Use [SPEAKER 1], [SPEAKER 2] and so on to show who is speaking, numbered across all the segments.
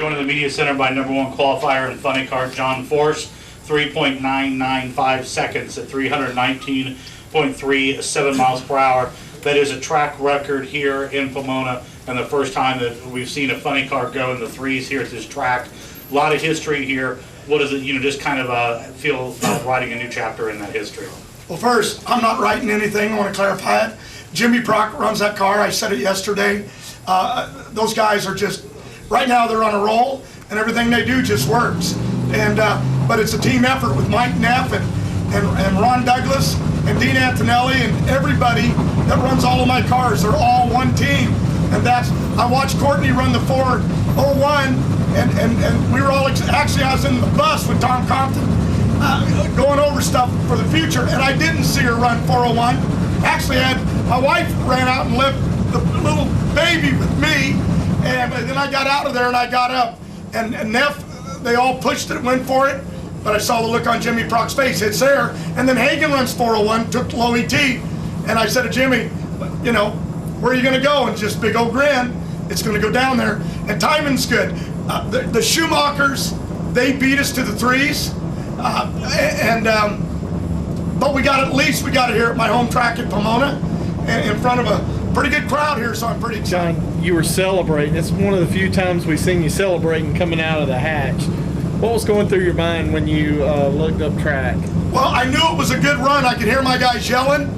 [SPEAKER 1] Joined in the media center by #1 qualifier and funny car John Force, 3.995 seconds at 319.37 miles per hour. That is a track record here in Pomona, and the first time that we've seen a funny car go in the threes here at this track. A lot of history here. What does it, just kind of feel writing a new chapter in that history?
[SPEAKER 2] Well, first, I'm not writing anything. I want to clarify it. Jimmy Prock runs that car. I said it yesterday. Those guys are just, right now they're on a roll, and everything they do just works. And but it's a team effort with Mike Neff and Ron Douglas and Dean Antonelli and everybody that runs all of my cars. They're all one team. And that's, I watched Courtney run the 401, and we were all, actually I was in the bus with Tom Compton going over stuff for the future, and I didn't see her run 401. Actually, my wife ran out and left the little baby with me, and then I got out of there and I got up, and Neff, they all pushed it, went for it, but I saw the look on Jimmy Prock's face. It's there. And then Hagan runs 401, took low ET, and I said to Jimmy, where are you going to go? And just big old grin. It's going to go down there. And timing's good. The Schumachers, they beat us to the threes, but we got at least we got it here at my home track at Pomona, in front of a pretty good crowd here, so I'm pretty excited.
[SPEAKER 3] John, you were celebrating. It's one of the few times we've seen you celebrating coming out of the hatch. What was going through your mind when you looked up track?
[SPEAKER 2] Well, I knew it was a good run. I could hear my guys yelling.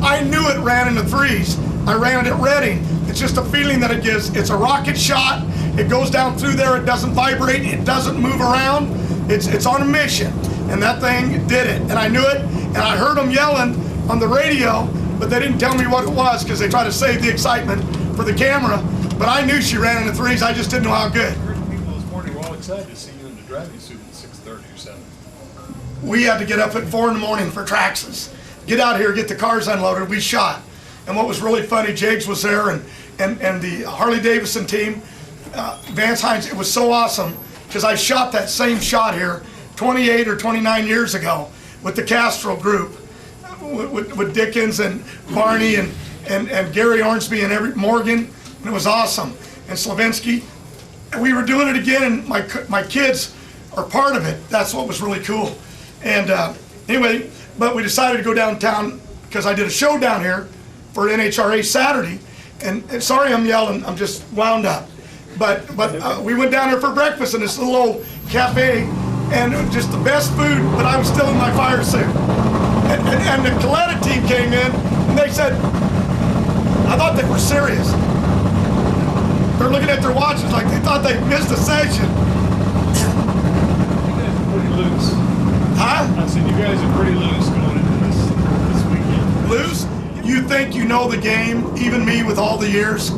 [SPEAKER 2] I knew it ran in the threes. I ran it at Reading. It's just a feeling that it gives. It's a rocket shot. It goes down through there. It doesn't vibrate. It doesn't move around. It's on a mission. And that thing did it. And I knew it. And I heard them yelling on the radio, but they didn't tell me what it was because they tried to save the excitement for the camera. But I knew she ran in the threes. I just didn't know how good.
[SPEAKER 4] People this morning were all excited to see you in the driving suit at 6:30 or 7.
[SPEAKER 2] We had to get up at 4 in the morning for Traxxas. Get out here, get the cars unloaded. We shot. And what was really funny, Jags was there, and the Harley Davidson team, Vance Hines. It was so awesome because I shot that same shot here 28 or 29 years ago with the Castro group, with Dickens and Barney and Gary Ormsby and Morgan, and it was awesome. And Slavinsky, and we were doing it again, and my kids are part of it. That's what was really cool. And anyway, but we decided to go downtown because I did a show down here for NHRA Saturday, and sorry I'm yelling, I'm just wound up. But we went down there for breakfast in this little old cafe, and it was just the best food, but I was still in my fire suit. And the Coletta team came in, and they said, I thought they were serious. They're looking at their watches like they thought they missed a session.
[SPEAKER 4] You guys are pretty loose.
[SPEAKER 2] Huh?
[SPEAKER 4] I said you guys are pretty loose going into this weekend.
[SPEAKER 2] Loose? You think you know the game, even me with all the years?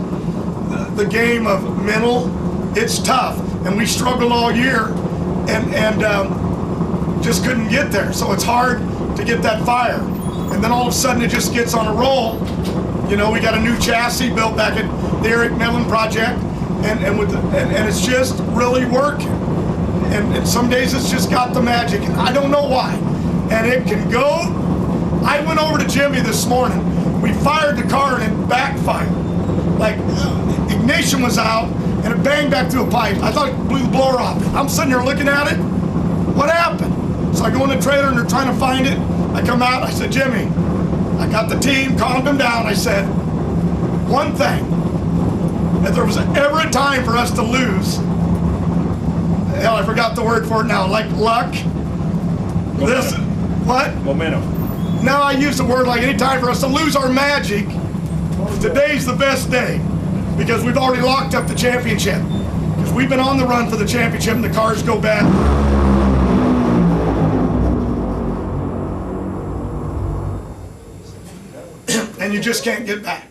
[SPEAKER 2] The game of mental, it's tough. And we struggled all year and just couldn't get there. So it's hard to get that fire. And then all of a sudden it just gets on a roll. We got a new chassis built back at the Eric Mellon project, and it's just really working. And some days it's just got the magic, and I don't know why. And it can go. I went over to Jimmy this morning. We fired the car and it backfired. Like ignition was out and it banged back through a pipe. I thought it blew the blower off. I'm sitting there looking at it. What happened? So I go in the trailer and they're trying to find it. I come out, I said, Jimmy, I got the team, calmed them down. I said, one thing, if there was ever a time for us to lose, hell, I forgot the word for it now, like luck.
[SPEAKER 4] Momentum.
[SPEAKER 2] Listen, what?
[SPEAKER 4] Momentum.
[SPEAKER 2] No, I use the word like any time for us to lose our magic. Today's the best day because we've already locked up the championship. Because we've been on the run for the championship and the cars go bad. And you just can't get back.